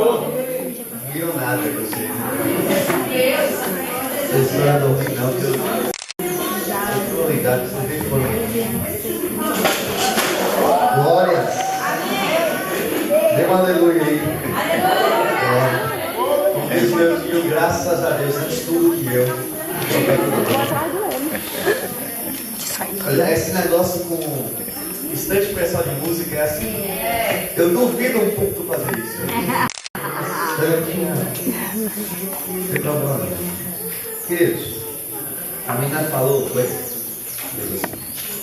Não viram nada que eu sei. Vocês foram no final que eu estou ligado, vocês foram. Glória! Dê um aleluia aí. Esse meu filho, graças a Deus, antes de tudo que eu. Olha, esse negócio com instante pessoal de música é assim. Eu duvido um pouco de fazer isso. Sem problema. Queridos, a menina falou,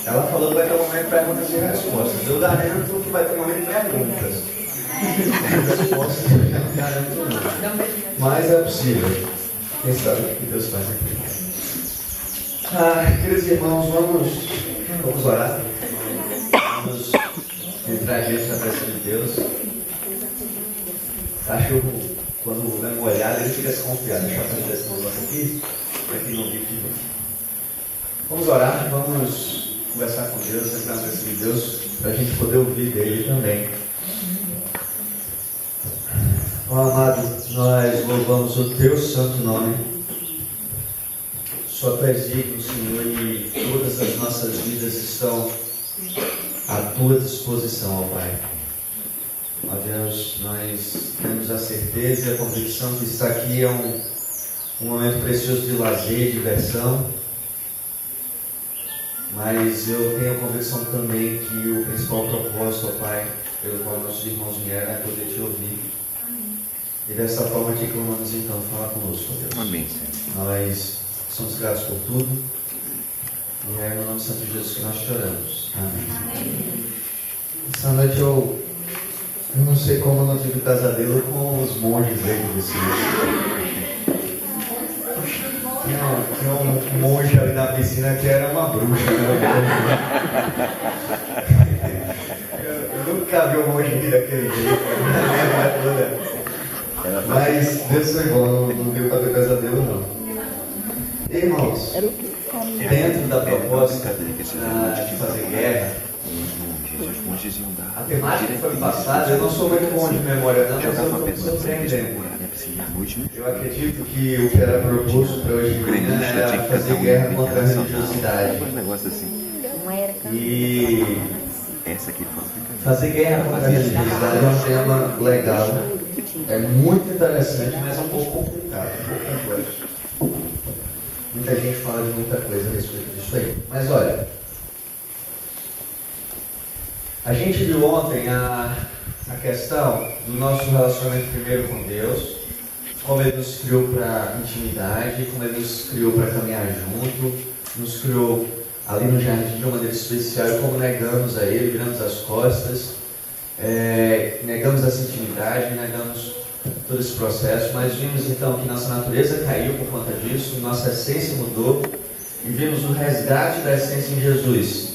ela falou que vai ter um momento de perguntas e respostas. Eu garanto que vai ter um momento de perguntas. Respostas eu não garanto não. Mas é possível. Quem sabe o que Deus faz aqui. Queridos irmãos, vamos orar. Vamos entrar diante da presença de Deus. Cachorro, quando vem uma olhada, ele fica desconfiado. Deixa eu fazer esse negócio aqui, para que não vive de novo. Vamos orar, vamos conversar com Deus, entrar na presença de Deus, para a gente poder ouvir dele também. Ó amado, nós louvamos o teu santo nome. Só tu és digno, Senhor, e todas as nossas vidas estão à tua disposição, ó Pai. Ó Deus, nós temos a certeza e a convicção que estar aqui é um momento precioso de lazer e diversão, mas eu tenho a convicção também que o principal propósito, ó Pai, pelo qual nossos irmãos vieram é poder te ouvir. E dessa forma te clamamos então, fala conosco, ó Deus. Amém, Senhor. Nós somos gratos por tudo, e é no nome de Santo Jesus que nós choramos. Amém. Essa noite eu não sei como eu não tive pesadelo com os monges aí desse tinha um monge ali na piscina que era uma bruxa. Eu nunca vi um monge daquele jeito. Mas Deus foi bom, não deu para ter pesadelo não. Irmãos, dentro da proposta de fazer guerra, a temática foi passada. Eu não sou muito bom de memória não, mas eu estou surpreendendo. Eu acredito que o que era proposto para hoje de manhã era fazer guerra contra a religiosidade. E fazer guerra contra a religiosidade é um tema legal, é muito interessante, mas é um pouco complicado, um pouco complexo. Muita gente fala de muita coisa a respeito disso aí. Mas olha, a gente viu ontem a questão do nosso relacionamento primeiro com Deus, como Ele nos criou para intimidade, como Ele nos criou para caminhar junto, nos criou ali no jardim de uma maneira especial, e como negamos a Ele, viramos as costas, negamos essa intimidade, negamos todo esse processo. Mas vimos então que nossa natureza caiu por conta disso, nossa essência mudou, e vimos o resgate da essência em Jesus.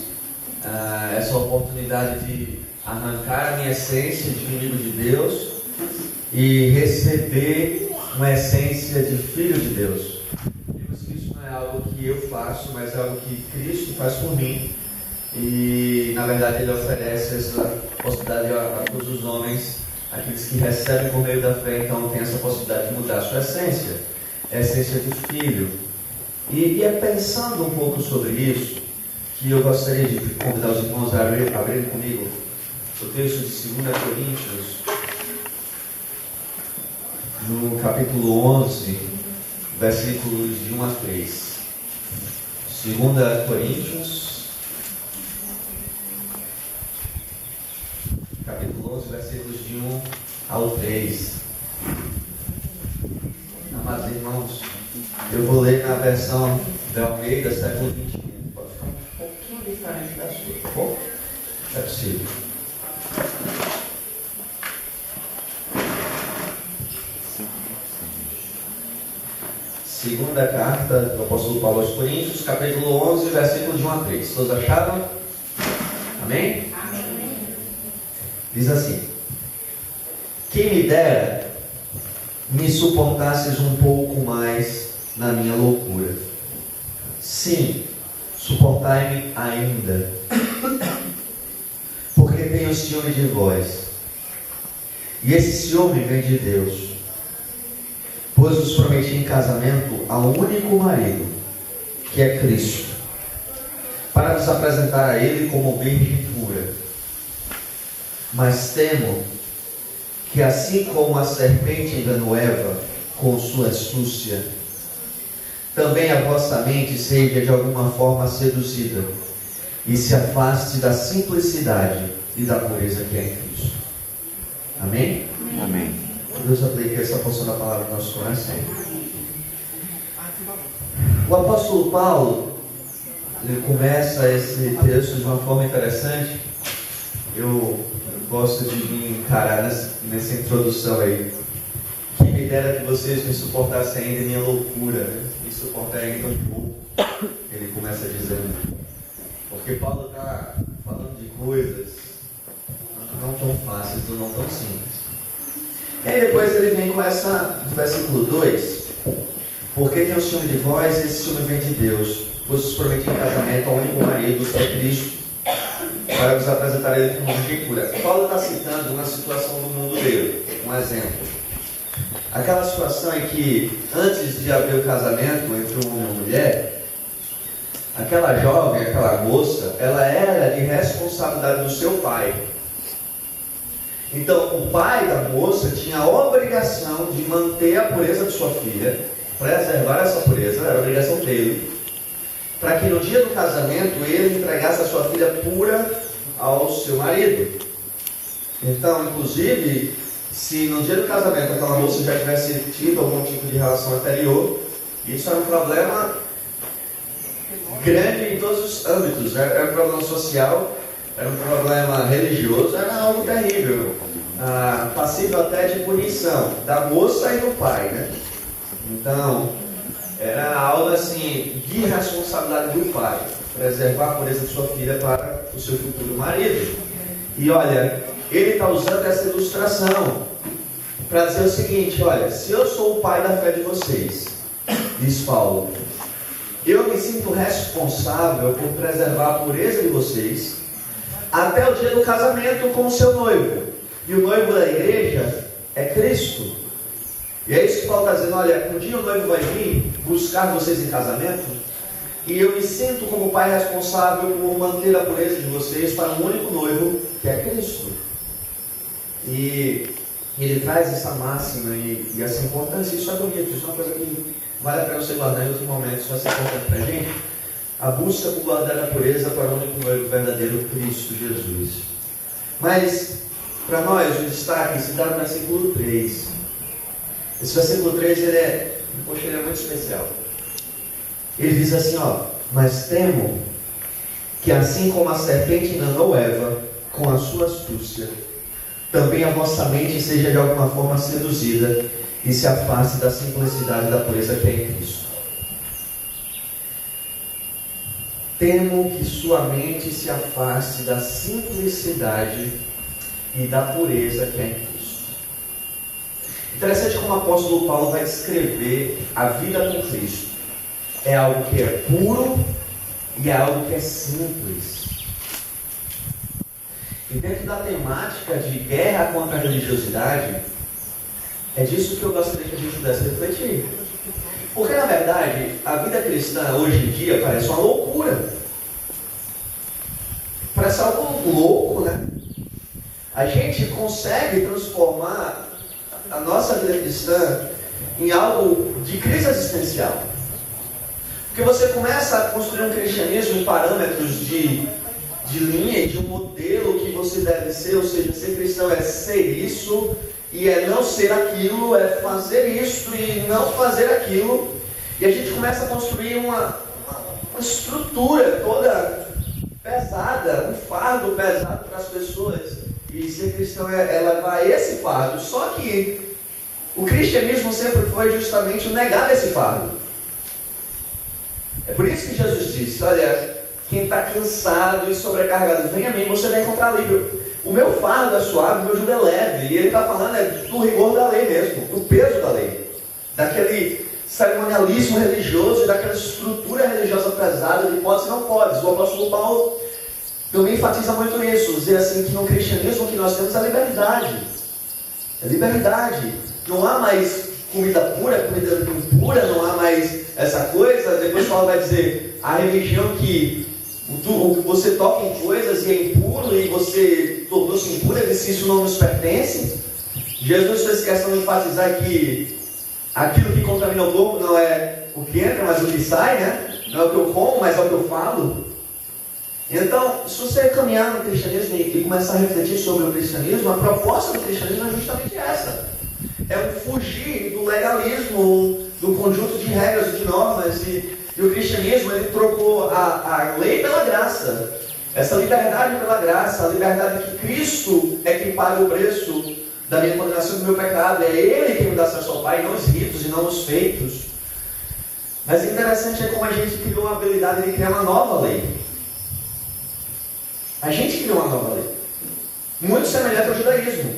Essa oportunidade de arrancar a minha essência de inimigo de Deus e receber uma essência de filho de Deus. Vimos que isso não é algo que eu faço, mas é algo que Cristo faz por mim, e na verdade Ele oferece essa possibilidade a todos os homens, aqueles que recebem por meio da fé. Então tem essa possibilidade de mudar a sua essência, a essência de filho. E é pensando um pouco sobre isso que eu gostaria de convidar os irmãos a abrirem comigo o texto de 2 Coríntios, no capítulo 11, versículos de 1 a 3. 2 Coríntios, capítulo 11, versículos de 1 ao 3. Amados irmãos, eu vou ler na versão da Almeida, século 21. Pode ficar um pouquinho diferente da sua, tá bom? É possível. Segunda carta do apóstolo Paulo aos Coríntios, capítulo 11, versículos de 1 a 3. Todos acharam? Amém? Amém. Diz assim: quem me dera me suportasses um pouco mais na minha loucura. Sim, suportai-me ainda, porque tenho ciúme de vós. E esse ciúme vem de Deus, pois nos prometia em casamento ao único marido, que é Cristo, para nos apresentar a Ele como virgem pura. Mas temo que assim como a serpente enganou Eva com sua astúcia, também a vossa mente seja de alguma forma seduzida e se afaste da simplicidade e da pureza que é em Cristo. Amém? Amém. Deus aplique essa porção da palavra no nosso coração. O apóstolo Paulo, ele começa esse texto de uma forma interessante. Eu gosto de me encarar nessa introdução aí. Que me dera que vocês me suportassem ainda em minha loucura, né? Me suportarem ainda um pouco. Ele começa dizendo. Porque Paulo está falando de coisas não tão fáceis ou não tão simples. E aí depois ele vem com essa, no versículo 2. Porque tem o ciúme de vós, esse ciúme vem de Deus, pois os prometi em casamento ao único marido, que é Cristo, para nos apresentar ele como virgem pura. Paulo está citando uma situação do mundo dele, um exemplo. Aquela situação em que, antes de haver o casamento entre um homem e uma mulher, aquela jovem, aquela moça, ela era de responsabilidade do seu pai. Então, o pai da moça tinha a obrigação de manter a pureza de sua filha, preservar essa pureza, era a obrigação dele, para que no dia do casamento ele entregasse a sua filha pura ao seu marido. Então, inclusive, se no dia do casamento aquela moça já tivesse tido algum tipo de relação anterior, isso era um problema grande em todos os âmbitos. Era um problema social, era um problema religioso, era algo terrível, passível até de punição da moça e do pai, né? Então, era algo assim de responsabilidade do pai, preservar a pureza de sua filha para o seu futuro marido. E olha, ele está usando essa ilustração para dizer o seguinte: olha, se eu sou o pai da fé de vocês, diz Paulo, eu me sinto responsável por preservar a pureza de vocês até o dia do casamento com o seu noivo. E o noivo da igreja é Cristo. E é isso que Paulo está dizendo: olha, um dia o noivo vai vir buscar vocês em casamento, e eu me sinto como pai responsável por manter a pureza de vocês para um único noivo, que é Cristo. E ele traz essa máxima e essa importância. Isso é bonito, isso é uma coisa que vale a pena você guardar em outros momentos, vai ser importante para a gente. A busca por guardar a pureza para o único noivo verdadeiro, Cristo Jesus. Mas, para nós, o destaque se dá no versículo 3. Esse versículo 3, ele é muito especial. Ele diz assim, mas temo que assim como a serpente enganou Eva com a sua astúcia, também a vossa mente seja de alguma forma seduzida e se afaste da simplicidade da pureza que é em Cristo. Temo que sua mente se afaste da simplicidade e da pureza que é em Cristo. Interessante como o apóstolo Paulo vai descrever a vida com Cristo. É algo que é puro e é algo que é simples. E dentro da temática de guerra contra a religiosidade, é disso que eu gostaria que a gente pudesse refletir. Porque, na verdade, a vida cristã hoje em dia parece uma loucura. Parece algo louco, né? A gente consegue transformar a nossa vida cristã em algo de crise existencial. Porque você começa a construir um cristianismo em parâmetros de linha e de um modelo que você deve ser, ou seja, ser cristão é ser isso e é não ser aquilo, é fazer isso e não fazer aquilo. E a gente começa a construir uma estrutura toda pesada, um fardo pesado para as pessoas. E ser cristão é levar esse fardo. Só que o cristianismo sempre foi justamente o negar esse fardo. É por isso que Jesus disse, olha, quem está cansado e sobrecarregado, vem a mim, você vai encontrar alívio. O meu fardo é suave, o meu jugo é leve. E ele está falando do rigor da lei mesmo, do peso da lei. Daquele cerimonialismo religioso e daquela estrutura religiosa pesada de podes e não podes. O apóstolo Paulo também enfatiza muito isso, dizer assim que no cristianismo que nós temos a liberdade. É liberdade. Não há mais comida pura, comida impura, não há mais essa coisa. Depois Paulo vai dizer, a religião que você toca em coisas e é impuro e você tornou-se impuro, ele disse, isso não nos pertence. Jesus fez questão de enfatizar que aquilo que contamina o corpo não é o que entra, mas o que sai, né? Não é o que eu como, mas é o que eu falo. Então, se você caminhar no cristianismo e começar a refletir sobre o cristianismo, a proposta do cristianismo é justamente essa. É um fugir do legalismo, do conjunto de regras, de normas. E o cristianismo, ele trocou a lei pela graça. Essa liberdade pela graça, a liberdade que Cristo é quem paga o preço da minha condenação e do meu pecado. É Ele quem me dá acesso ao Pai, não os ritos e não os feitos. Mas o interessante é como a gente criou a habilidade de criar uma nova lei. A gente criou uma nova lei, muito semelhante ao judaísmo.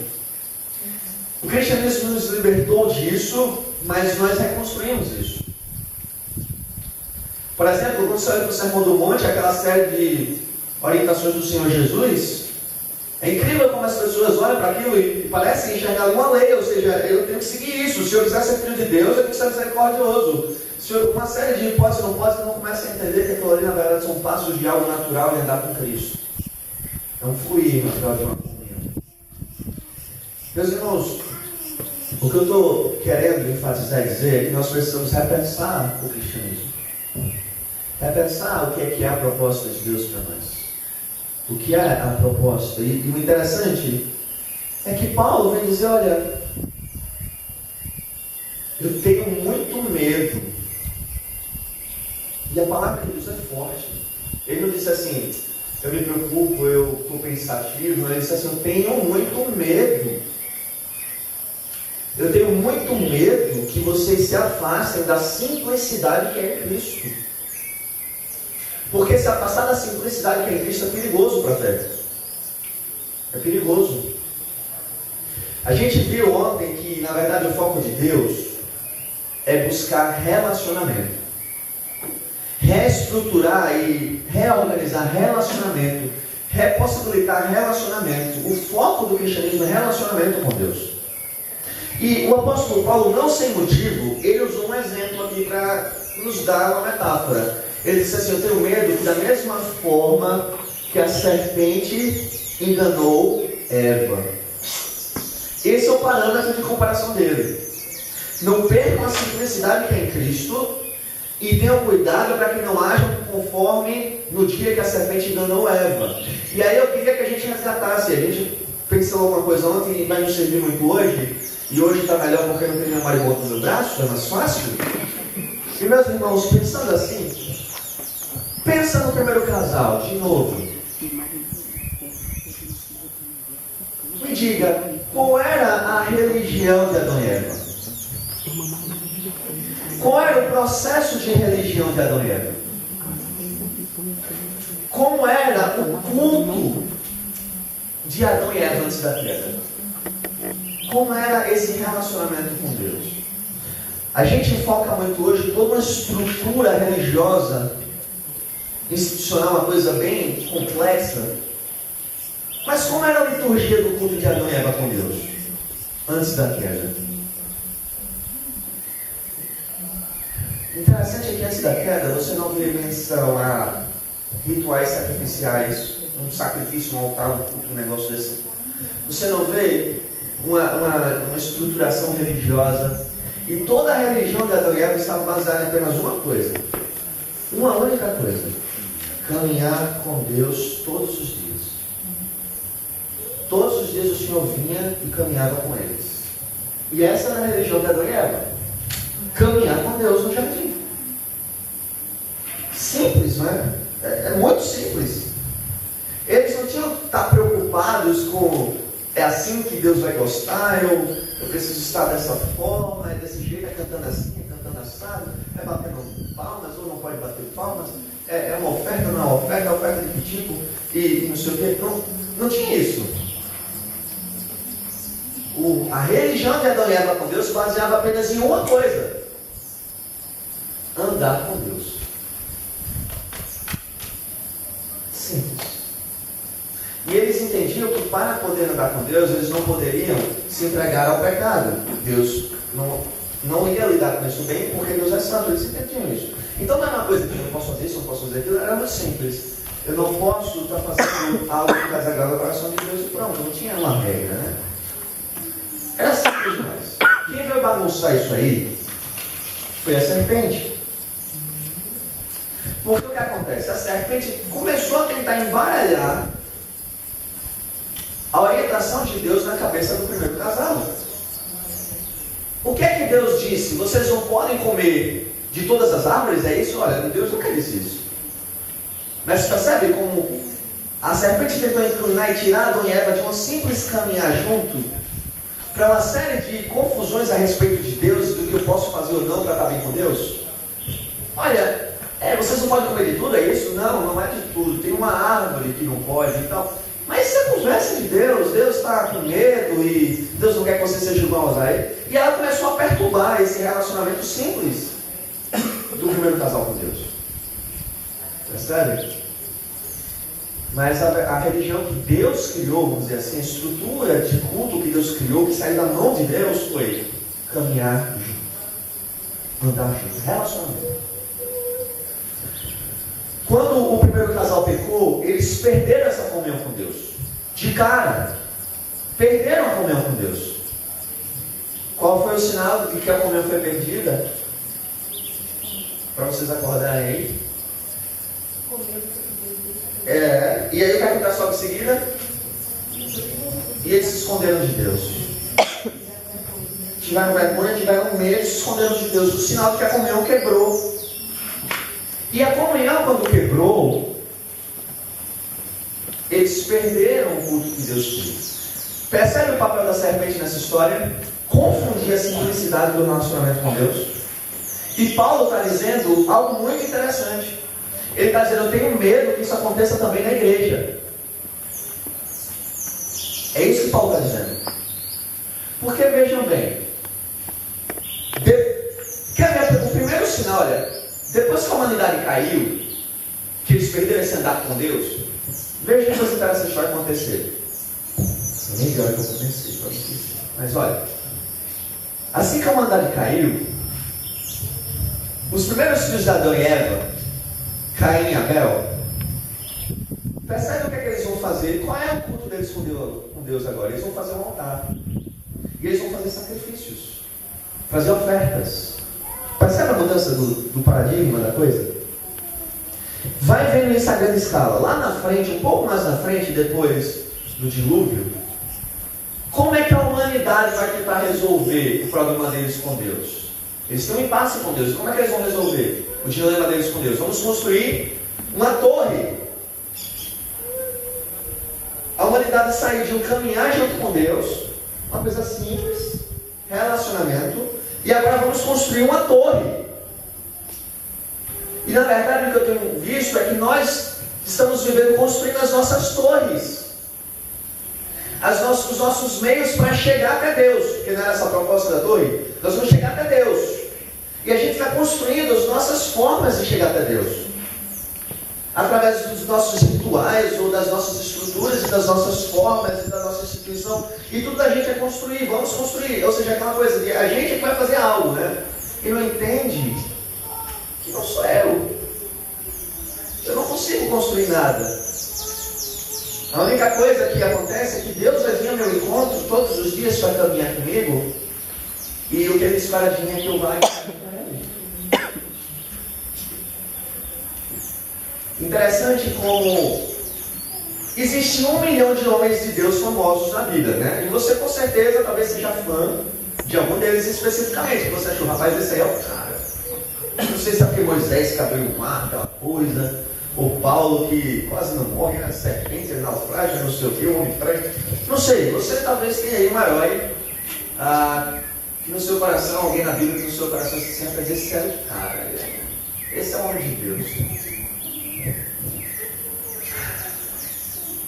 O cristianismo nos libertou disso, mas nós reconstruímos isso. Por exemplo, quando você olha para o Sermão do Monte, aquela série de orientações do Senhor Jesus, é incrível como as pessoas olham para aquilo e parecem enxergar alguma lei, ou seja, eu tenho que seguir isso. Se eu quiser ser filho de Deus, eu tenho que ser misericordioso. Se uma série de hipóteses não pode, você não começa a entender que aquilo ali, na verdade, são passos de algo natural de andar com Cristo. É um fluir natural de uma comunhão. Meus irmãos, o que eu estou querendo enfatizar e dizer é que nós precisamos repensar o cristianismo. Repensar o que é a proposta de Deus para nós. O que é a proposta. E o interessante é que Paulo vem dizer, olha, eu tenho muito medo. E a palavra de Deus é forte. Ele não disse assim, eu me preocupo, eu estou pensativo. Ele disse assim, eu tenho muito medo. Eu tenho muito medo que vocês se afastem da simplicidade que é em Cristo. Porque se afastar da simplicidade que é em Cristo é perigoso para a fé. É perigoso. A gente viu ontem que, na verdade, o foco de Deus é buscar relacionamento. Reestruturar e reorganizar relacionamento. Repossibilitar relacionamento. O foco do cristianismo é relacionamento com Deus. E o apóstolo Paulo, não sem motivo, ele usou um exemplo aqui para nos dar uma metáfora. Ele disse assim, eu tenho medo que da mesma forma que a serpente enganou Eva. Esse é o parâmetro de comparação dele. Não percam a simplicidade que é em Cristo e tenham cuidado para que não hajam conforme no dia que a serpente enganou Eva. E aí eu queria que a gente resgatasse. A gente pensou alguma coisa ontem e vai nos servir muito hoje. E hoje está melhor porque não tem nenhum maribondo no meu braço, é mais fácil. E meus irmãos, pensando assim, pensa no primeiro casal, de novo. Me diga, qual era a religião de Adão e Eva? Qual era o processo de religião de Adão e Eva? Como era o culto de Adão e Eva antes da queda? Como era esse relacionamento com Deus? A gente foca muito hoje toda uma estrutura religiosa, institucional, uma coisa bem complexa. Mas como era a liturgia do culto de Adão e Eva com Deus? Antes da queda. Interessante é que antes da queda você não vê menção a rituais sacrificiais, um sacrifício, um altar, um culto, um negócio desse. Você não vê uma estruturação religiosa. E toda a religião de Adão e Eva estava baseada em apenas uma coisa. Uma única coisa. Caminhar com Deus todos os dias. Todos os dias o Senhor vinha e caminhava com eles. E essa era a religião de Adão e Eva. Caminhar com Deus no jardim. Simples, não é? É muito simples. Eles não tinham que estar preocupados com é assim que Deus vai gostar, eu preciso estar dessa forma, é desse jeito, é cantando assim, é cantando assado, é batendo palmas ou não pode bater palmas, é uma oferta ou não é uma oferta, é oferta de que tipo, e não sei o que. Não tinha isso. A religião de Adão e Eva com Deus se baseava apenas em uma coisa: andar com Deus. Simples. E eles entendiam que para poder andar com Deus, eles não poderiam se entregar ao pecado. Deus não ia lidar com isso bem, porque Deus é santo, eles entendiam isso. Então não é uma coisa que eu não posso fazer isso, não posso fazer aquilo, era muito simples. Eu não posso estar fazendo algo que desagrada o coração de Deus e pronto, não tinha uma regra, né? Era simples demais. Quem veio bagunçar isso aí foi a serpente. Porque o que acontece? A serpente começou a tentar embaralhar a orientação de Deus na cabeça do primeiro casal. O que é que Deus disse? Vocês não podem comer de todas as árvores? É isso? Olha, Deus nunca disse isso. Mas percebe como a serpente tentou inclinar e tirar Adão e Eva de um simples caminhar junto para uma série de confusões a respeito de Deus, do que eu posso fazer ou não para estar bem com Deus? Olha, vocês não podem comer de tudo, é isso? Não, não é de tudo. Tem uma árvore que não pode e tal. Mas isso é conversa de Deus. Deus está com medo e Deus não quer que você seja igual a ele. E ela começou a perturbar esse relacionamento simples do primeiro casal com Deus. Percebe? Mas a religião que Deus criou, vamos dizer assim, a estrutura de culto que Deus criou, que saiu da mão de Deus, foi caminhar junto, andar junto, relacionamento. Quando o primeiro casal pecou, eles perderam essa comunhão com Deus. De cara, perderam a comunhão com Deus. Qual foi o sinal de que a comunhão foi perdida? Para vocês acordarem aí. E aí o que acontece logo em seguida? E eles se esconderam de Deus. Tiveram vergonha, tiveram medo, se esconderam de Deus. O sinal de que a comunhão quebrou. E a comunhão, quando quebrou, eles perderam o culto que Deus fez. Percebe o papel da serpente nessa história? Confundir a simplicidade do relacionamento com Deus. E Paulo está dizendo algo muito interessante. Ele está dizendo, eu tenho medo que isso aconteça também na igreja. É isso que Paulo está dizendo. Porque vejam bem, o primeiro sinal, olha, depois que a humanidade caiu, que eles perderam esse andar com Deus, veja se você essa história acontecer. Nem hora que eu comecei, pode esquecer. Mas olha, assim que a humanidade caiu, os primeiros filhos de Adão e Eva, Caim e Abel, percebe o que é que eles vão fazer? Qual é o culto deles com Deus agora? Eles vão fazer um altar. E eles vão fazer sacrifícios, fazer ofertas. Percebe a mudança do paradigma da coisa? Vai vendo isso a grande escala. Lá na frente, um pouco mais na frente, depois do dilúvio, como é que a humanidade vai tentar resolver o problema deles com Deus? Eles estão em impasse com Deus. Como é que eles vão resolver o dilema deles com Deus? Vamos construir uma torre. A humanidade saiu de um caminhar junto com Deus, uma coisa simples, relacionamento, e agora vamos construir uma torre. E na verdade o que eu tenho visto é que nós estamos vivendo construindo as nossas torres, os nossos meios para chegar até Deus, porque não era essa a proposta da torre. Nós vamos chegar até Deus, e a gente está construindo as nossas formas de chegar até Deus, através dos nossos rituais, ou das nossas estruturas, e das nossas formas, e da nossa instituição, e tudo a gente é construir, vamos construir, ou seja, aquela coisa de a gente que vai fazer algo, né? E não entende que não sou eu não consigo construir nada. A única coisa que acontece é que Deus vai vir ao meu encontro todos os dias para caminhar comigo, e o que Ele espera de mim é que eu vá e caminhe para Ele. Interessante como existe 1 milhão de homens de Deus famosos na vida, né? E você com certeza talvez seja fã de algum deles especificamente, que você achou, rapaz, esse aí é o cara. Não sei se é porque Moisés que abriu o mar, aquela coisa, ou Paulo que quase não morre, a serpente, naufrágio, não sei o que, o homem franco. Não sei, você talvez tenha aí um herói que no seu coração, alguém na Bíblia que no seu coração se senta e diz, esse é o cara, esse é o homem de Deus.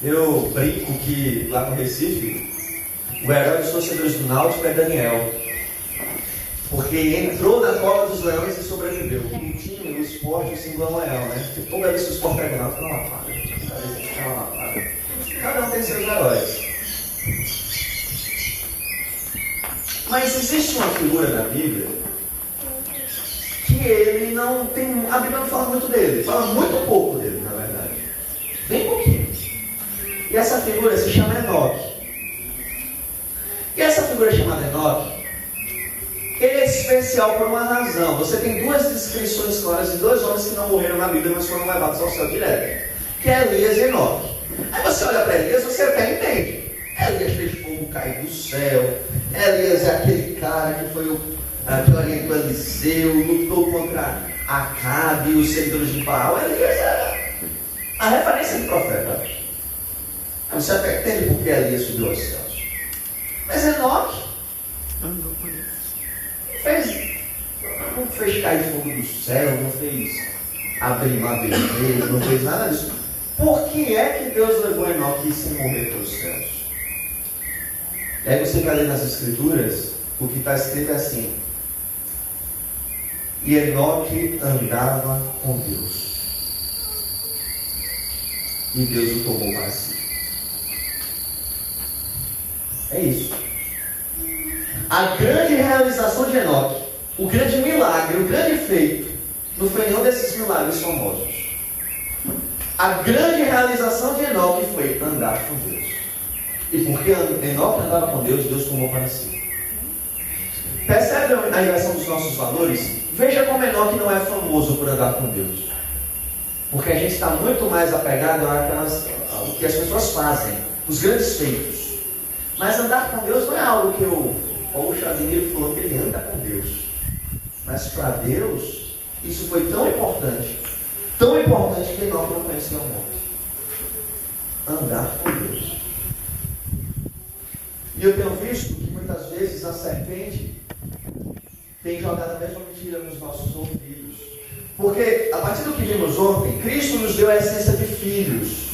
Eu brinco que lá no Recife, o herói dos torcedores do Náutico é Daniel, porque entrou na cova dos leões e sobreviveu. O time, o esporte, o símbolo é um leão, né? Porque toda vez que o esporte pega o Náutico, fica uma lapada. Cada um tem seus heróis. Mas existe uma figura na Bíblia que ele não tem... A Bíblia não fala muito dele. Fala muito pouco dele, na verdade. Bem pouquinho. E essa figura se chama Enoque. E essa figura chamada Enoque, ele é especial por uma razão. Você tem duas descrições claras de dois homens que não morreram na Bíblia, mas foram levados ao céu direto. Que é Elias e Enoque. Aí você olha para Elias, você até entende. Elias fez fogo cair do céu. Elias é aquele cara que foi que orientou Eliseu, lutou contra Acabe e os seguidores de Baal. Elias é a referência do profeta. Aí você até entende por que Elias subiu aos céus. Mas Enoque não fez cair fogo do céu, não fez abrir mar vermelho, não fez nada disso. Por que é que Deus levou Enoque sem morrer para os céus? E aí você vai ler nas Escrituras, o que está escrito é assim: e Enoque andava com Deus, e Deus o tomou para si. É isso. A grande realização de Enoque, o grande milagre, o grande feito, não foi nenhum desses milagres famosos. A grande realização de Enoque foi andar com Deus. E porque Enoque andava com Deus, Deus tomou para si. Percebe a inversão dos nossos valores? Veja como Enoque não é famoso por andar com Deus. Porque a gente está muito mais apegado ao que as pessoas fazem, os grandes feitos. Mas andar com Deus não é algo que poxa, admiro falou que ele anda com Deus. Mas para Deus, isso foi tão importante que Enoque não conhecia a morte. Andar com Deus. E eu tenho visto que muitas vezes a serpente tem jogado a mesma mentira nos nossos ouvidos. Porque, a partir do que vimos ontem, Cristo nos deu a essência de filhos.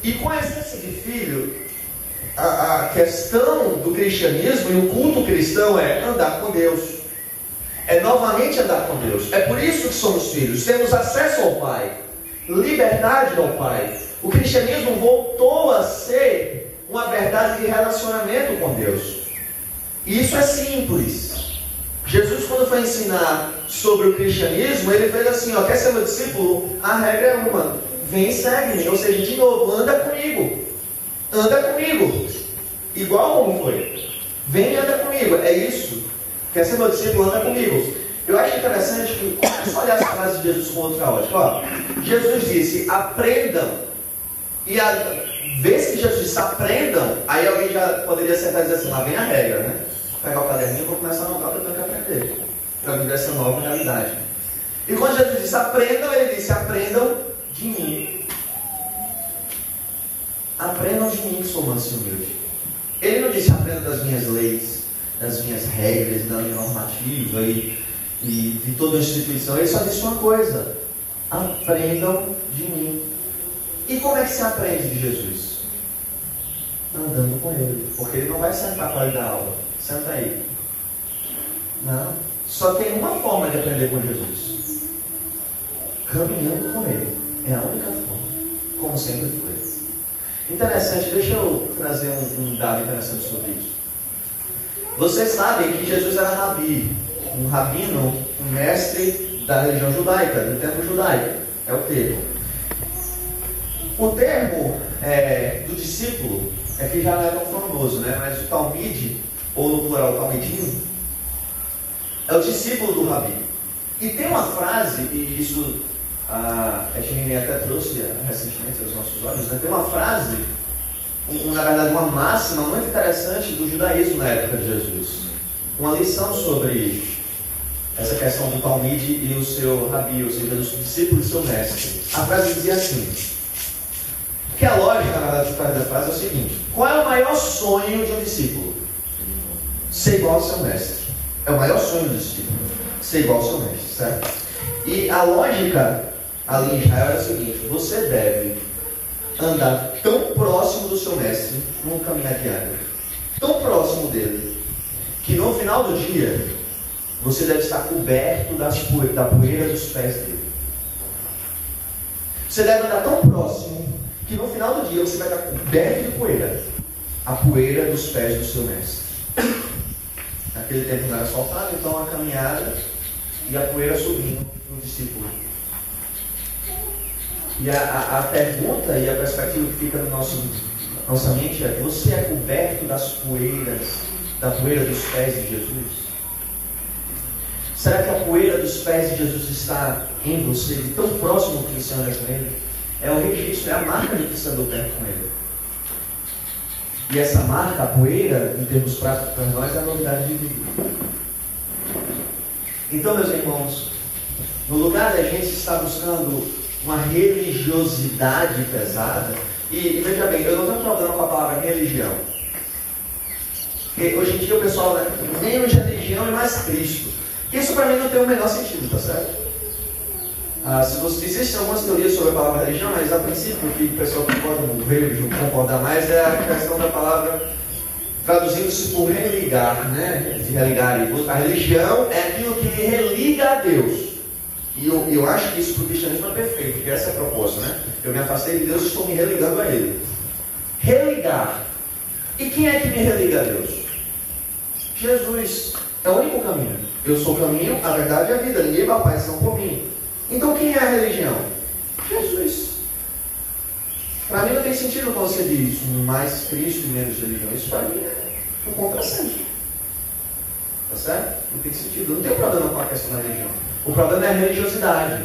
E com a essência de filho, a questão do cristianismo e o culto cristão é andar com Deus. É novamente andar com Deus. É por isso que somos filhos. Temos acesso ao Pai. Liberdade ao Pai. O cristianismo voltou a ser uma verdade de relacionamento com Deus. E isso é simples. Jesus, quando foi ensinar sobre o cristianismo, ele fez assim, quer ser meu discípulo? A regra é uma: vem e segue-me. Ou seja, de novo, anda comigo. Anda comigo. Igual como foi. Vem e anda comigo. É isso. Quer ser meu discípulo? Anda comigo. Eu acho interessante que, começa a olhar as frases de Jesus com outra ótica. Jesus disse, aprendam. E a vez que Jesus disse, aprendam, aí alguém já poderia sentar e dizer assim, lá vem a regra, né? Vou pegar o caderninho e vou começar a anotar o que eu tenho que aprender. Para viver essa nova realidade. E quando Jesus disse, aprendam, ele disse, aprendam de mim. Aprendam de mim que sou manso e humilde. Ele não disse, aprendam das minhas leis, das minhas regras, da minha normativa e de toda a instituição. Ele só disse uma coisa: aprendam de mim. E como é que se aprende de Jesus? Andando com Ele. Porque Ele não vai sentar para dar aula. Senta aí. Não. Só tem uma forma de aprender com Jesus: caminhando com Ele. É a única forma. Como sempre foi. Interessante, deixa eu trazer um dado interessante sobre isso. Vocês sabem que Jesus era rabi, um rabino, um mestre da religião judaica, do templo judaico. É o termo. O termo do discípulo é que já não é tão famoso, né? Mas o Talmide, ou no plural Talmidim, é o discípulo do rabi. E tem uma frase, e isso a Shirley até trouxe recentemente aos nossos olhos, né? Tem uma frase, na verdade uma máxima muito interessante do judaísmo na época de Jesus. Uma lição sobre essa questão do Talmide e o seu rabi, ou seja, do discípulo e seu mestre. A frase dizia assim, que a lógica, na verdade, da frase é o seguinte: qual é o maior sonho de um discípulo? Ser igual ao seu mestre. É o maior sonho do discípulo, ser igual ao seu mestre, certo? E a lógica ali em Israel era o seguinte: você deve andar tão próximo do seu mestre num caminhar diário, tão próximo dele, que no final do dia você deve estar coberto da poeira dos pés dele. Você deve andar tão próximo que no final do dia você vai estar coberto de poeira. A poeira dos pés do seu mestre. Naquele tempo não era asfaltado, então a caminhada e a poeira subindo no discípulo. E a pergunta e a perspectiva que fica no nossa mente é: você é coberto da poeira dos pés de Jesus? Será que a poeira dos pés de Jesus está em você, de tão próximo que você anda com Ele? É o registro, é a marca de que você andou perto com Ele. E essa marca, a poeira, em termos práticos para nós, é a novidade de vida. Então, meus irmãos, no lugar da gente estar buscando uma religiosidade pesada, e veja bem, eu não tenho problema com a palavra religião. Porque hoje em dia o pessoal, menos religião e mais Cristo. Isso para mim não tem o menor sentido, tá certo? Existem algumas teorias sobre a palavra religião, mas a princípio o que o pessoal veio concordar mais é a questão da palavra traduzindo-se por religar, né? De religar. A religião é aquilo que me religa a Deus. E eu acho que isso para o cristianismo é perfeito, porque essa é a proposta, né? Eu me afastei de Deus e estou me religando a Ele. Religar. E quem é que me religa a Deus? Jesus. É o único caminho. Eu sou o caminho, a verdade e a vida. Ninguém vai ao Pai senão por mim. Então quem é a religião? Jesus. Para mim não tem sentido quando você diz mais Cristo e menos religião. Isso para mim é um contrassenso. Tá certo? Não tem sentido. Não tem problema com a questão da religião. O problema é a religiosidade.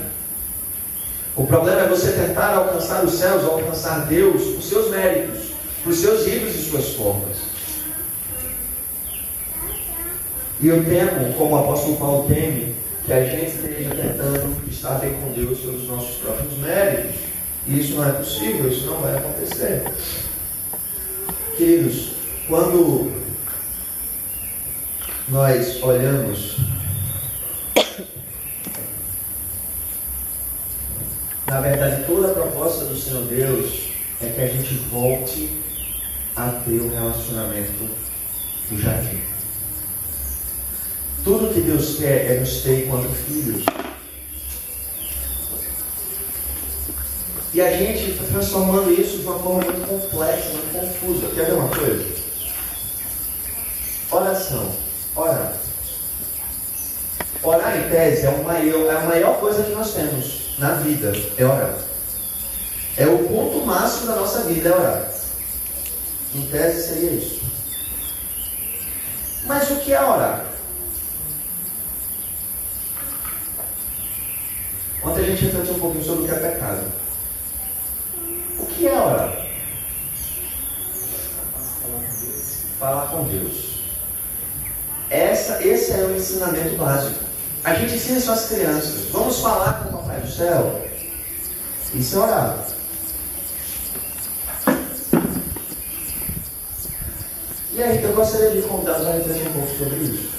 O problema é você tentar alcançar os céus, alcançar Deus, os seus méritos, os seus ritos e suas formas. E eu temo, como o apóstolo Paulo teme, que a gente esteja tentando estar bem com Deus pelos nossos próprios méritos. E isso não é possível, isso não vai acontecer. Queridos, quando nós olhamos, na verdade, toda a proposta do Senhor Deus é que a gente volte a ter o relacionamento do jardim. Tudo que Deus quer é nos ter enquanto filhos. E a gente está transformando isso de uma forma muito complexa, muito confusa. Quer ver uma coisa? Oração. Orar. Orar em tese é a maior coisa que nós temos na vida. É orar. É o ponto máximo da nossa vida, é orar. Em tese seria isso. Mas o que é orar? Ontem a gente refletiu um pouquinho sobre o que é pecado. O que é orar? Falar com Deus. Esse é o ensinamento básico. A gente ensina isso às crianças. Vamos falar com o Papai do Céu. Isso é orar. E aí, eu gostaria de convidá-los a refletir um pouco sobre isso.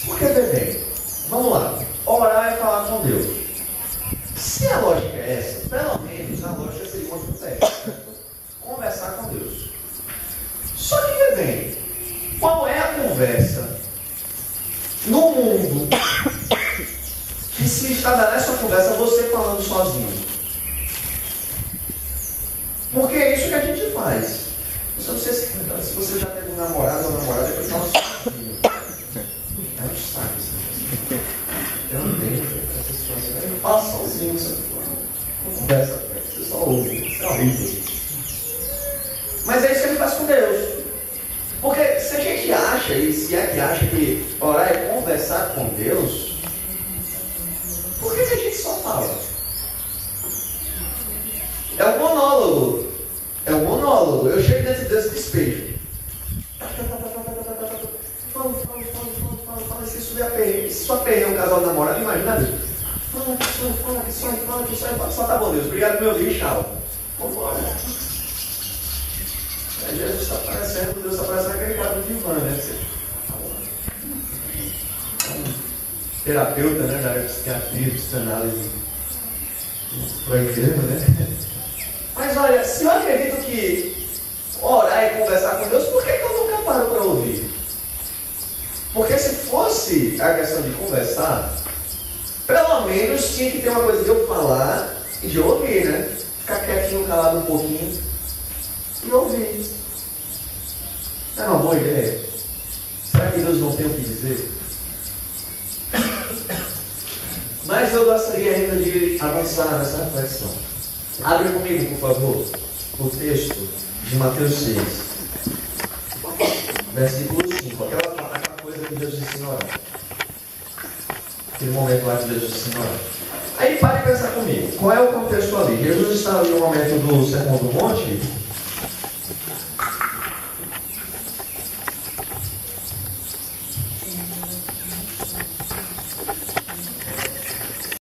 Por que, bebê? Vamos lá. Orar é falar com Deus. Se a lógica é essa, pelo menos a lógica seria muito certa. Conversar com Deus. Só que, bebê, qual é a conversa no mundo que se estabelece uma conversa você falando sozinho? Porque é isso que a gente faz. Eu não sei se você já teve um namorado ou namorada que fala sozinho. É um saco isso. Eu não tenho essa situação. Eu falo sozinho, você não conversa, você só ouve. Isso é horrível. Mas é isso que ele faz com Deus. Porque se a gente acha, e se é que acha que orar é conversar com Deus, por que a gente só fala? É um monólogo. É um monólogo. Eu chego dentro desse despejo. Fala, se subir a perreira, se só perreira um casal namorado, imagina Deus. Fala, que só tá bom, Deus. Obrigado, meu Deus, tchau. Vamos embora. Aí Jesus está aparecendo, Deus está aparecendo aquele quadro de divã, né? Terapeuta, né? Da área de psiquiatria, psicanálise, freudiano, né? Mas olha, se eu acredito que orar e conversar com Deus, por que eu nunca paro para ouvir? Porque se fosse a questão de conversar, pelo menos tinha que ter uma coisa de eu falar e de eu ouvir, né? ficar quietinho, calado um pouquinho e ouvir. É uma boa ideia? Será que Deus não tem o que dizer? Mas eu gostaria ainda de avançar nessa reflexão. Abre comigo, por favor, o texto de Mateus 6, versículo 5. Aquela coisa que Deus disse na hora. Aquele momento lá que Deus disse na hora. Aí pare e pensar comigo. Qual é o contexto ali? Jesus está ali no momento do Sermão do Monte.